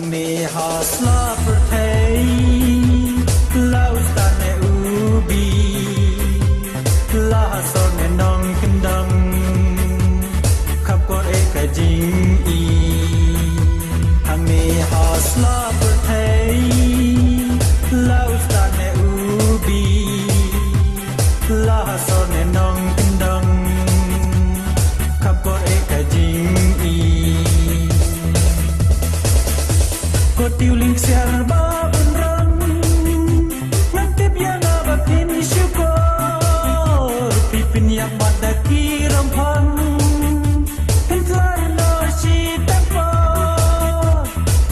Hangni hasla perthei laustan ne ubi lahason ne nong kendang khap ko ek jing i Hangni hasla perthei laustan ne ubi lahason ne nong kendang khap ko ek jing i Ko tiuling serba benrang Ngantip yang abakin syukur Pipin yang madaki rampang Hentrai no si tempo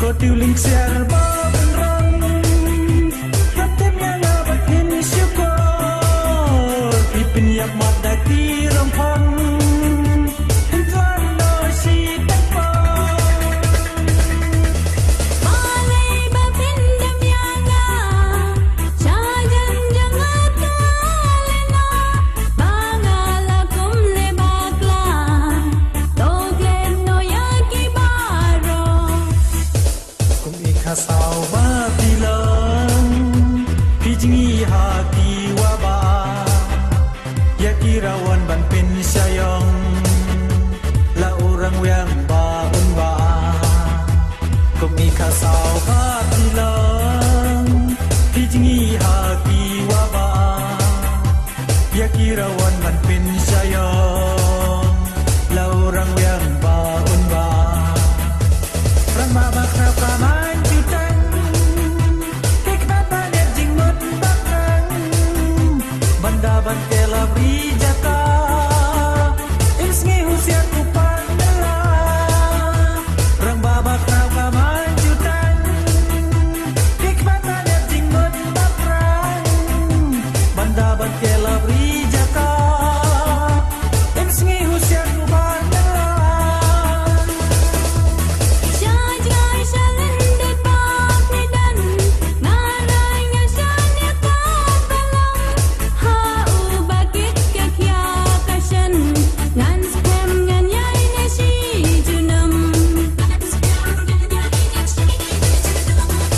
Ko tiuling serba benrang Ngantip yang abakin syukur Pipin yang madaki rampang Hentrai no si tempo Kasau ba bilang Pijingi hati waba Ya kirawan ban pin sayang La orang yang baun ba Kumi kasau ba bilang Pijingi hati waba Ya kirawan ban pin sayang La orang yang baun ba Rang mama krap kamay Dapat kelabri jaka Insngi usia ku pandela Rang babak raka manjutan Hikmatan yang jinggot bakrang Bandabat kelabri jaka